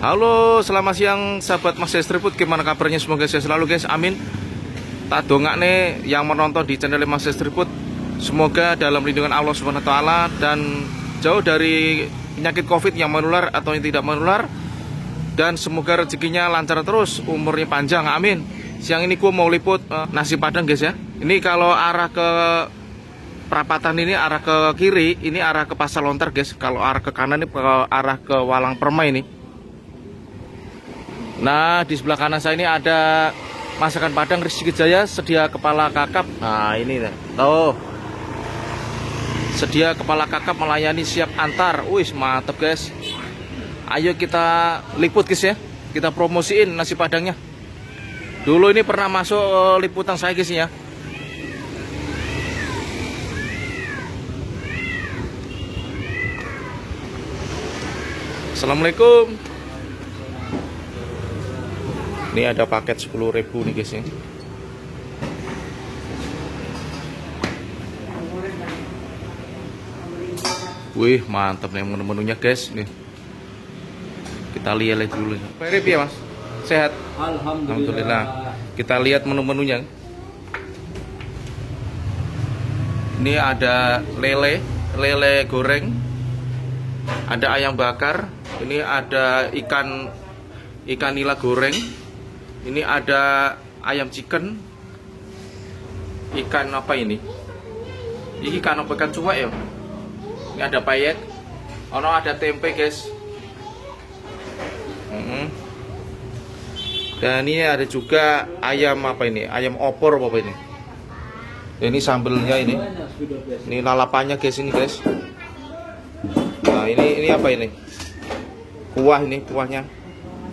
Halo, selamat siang sahabat Mas Street Food. Gimana kabarnya? Semoga sehat selalu guys, amin. Tak dongak nih yang menonton di channel Mas Street Food, semoga dalam lindungan Allah Subhanahu wa taala dan jauh dari penyakit Covid yang menular atau yang tidak menular. Dan semoga rezekinya lancar terus, umurnya panjang, amin. Siang ini gua mau liput nasi padang guys ya. Ini kalau arah ke perapatan ini arah ke kiri, ini arah ke Pasar Lontar guys. Kalau arah ke kanan ini ke arah ke Walang Permai ini. Nah, di sebelah kanan saya ini ada masakan Padang Rizky Jaya, sedia kepala kakap. Nah, ini nih. Tuh. Sedia kepala kakap melayani siap antar. Wih, mantep guys. Ayo kita liput guys ya. Kita promosiin nasi padangnya. Dulu ini pernah masuk liputan saya guys ya. Assalamualaikum. Ini ada paket 10.000 nih guys ya. Wih, mantap nih menu-menunya guys nih. Kita lihat dulu. Ferry ya Mas? Sehat? Alhamdulillah. Kita lihat menu-menunya. Ini ada lele goreng. Ada ayam bakar. Ini ada ikan nila goreng. Ini ada ayam chicken. Ikan apa ini? Ini ikan apa? Ikan cuek ya? Ini ada payet. Ono ada tempe guys. Dan ini ada juga ayam apa ini? Ayam opor apa ini? Ini sambelnya ini. Ini lalapannya guys ini guys. Nah ini apa ini? Kuah ini kuahnya.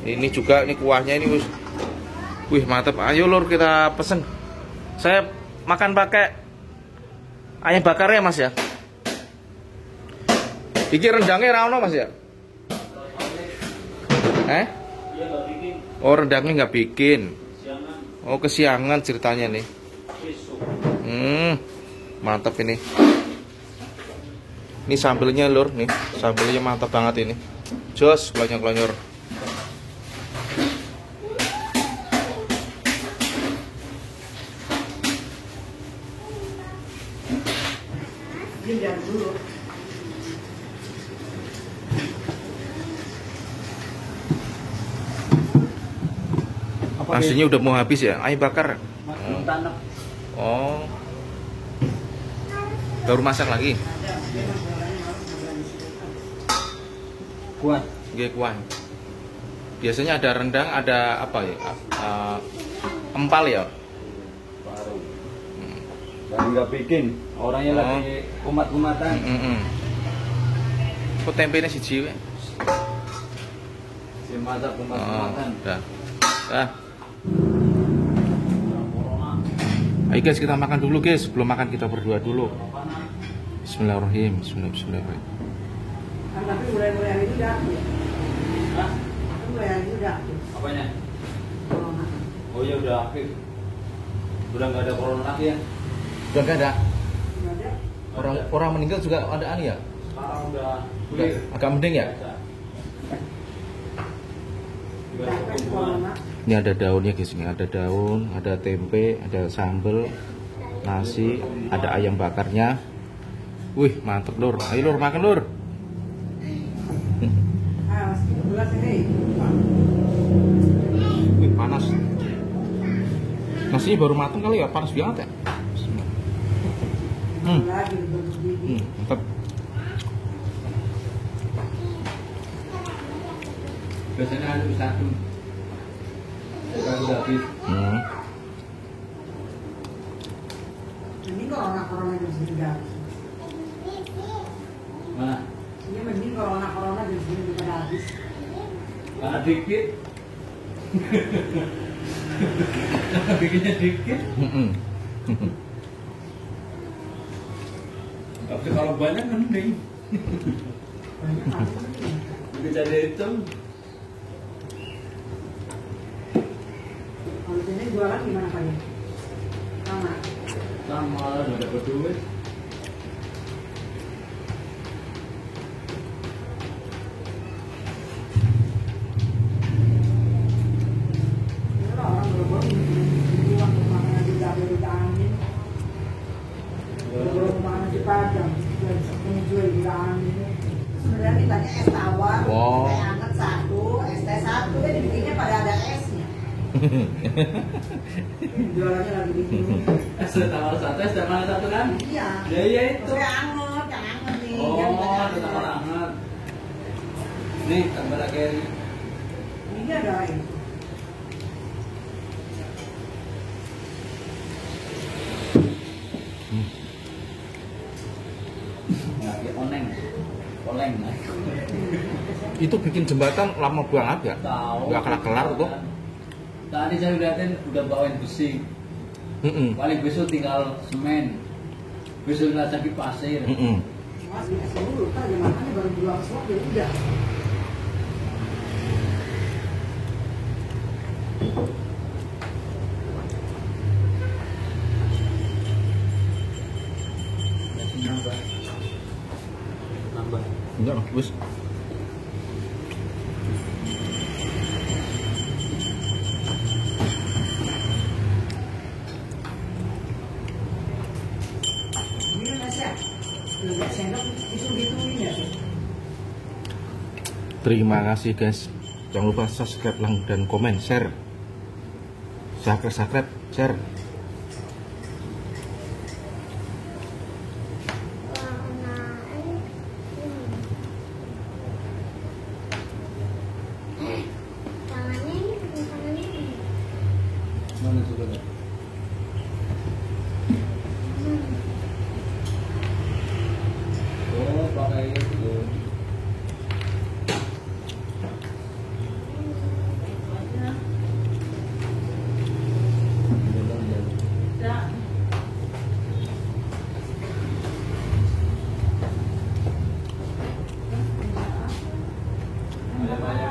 Ini juga ini kuahnya ini. Wih mantap. Ayo lur kita pesen. Saya makan pakai ayam bakar ya Mas ya. Iki rendangnya rano Mas ya? Oh rendangnya nggak bikin. Oh kesiangan ceritanya nih. Mantap ini. Ini sambelnya lur nih. Sambelnya mantap banget ini. Jos kelonyor-kelonyor. Nasinya udah mau habis ya? Ayam bakar? Oh. Baru masak lagi? Kuah. Kuah. Biasanya ada rendang, ada apa ya? Empal ya? Dan nggak bikin. Orangnya lagi kumat-kumatan. Kok tempenya siji we? Si masak kumat-kumatan. Udah. Ayo guys kita makan dulu guys. Sebelum makan kita berdoa dulu. Bismillahirrahmanirrahim. Bismillahirrahmanirrahim. Tapi mulai-mulai hari itu udah aktif. Mulai hari itu udah aktif. Apanya? Corona. Oh ya udah aktif. Udah nggak ada corona lagi ya? Udah nggak ada. Orang meninggal juga ada ya? Sekarang udah agak mending ya? Ini ada daunnya guys, ini ada daun, ada tempe, ada sambal, nasi, ada ayam bakarnya. Wih mantep lur, ayo lur makan lur. Wih panas. Nasinya baru matang kali ya, panas banget ya. Mantap. Biasanya ada satu. Udah habis. Ini corona di sini udah habis. Mana? Ini mending corona di sini udah habis. Karena dikit. Bikinnya dikit. Tapi kalau banyak mending. Bisa dihitung. Kalau sini jualan gimana Pak ya? Sama, udah dapat duit. es tawar, Wow. teh hangat satu, es teh satu, ya dibikinnya pada ada esnya. Jualannya lagi bikin. Es tawar satu, es teh manis satu kan? Iya. Ya iya itu. Teh hangat, yang hangat nih. Oh, yang es tawar hangat. Nih, tambah lagi. Ini ada ini. Lagi oneng. Oleng. Itu bikin jembatan lama banget ya? Tahu. Nggak kelar-kelar tuh. Tadi saya lihatin udah bawain besi. Paling besok tinggal semen. Besok lagi pasir. Mas, es dulu, kan dia makannya baru jual slot ya udah. Nambah. Nambah. Enggak lah, wis. Ini Mas ya, nggak sendok itu gituin ya. Terima kasih guys. Jangan lupa subscribe, like, dan komen, share. Subscribe, share. Mana juga Kak? Oh, pakai itu. Banyak-banyak.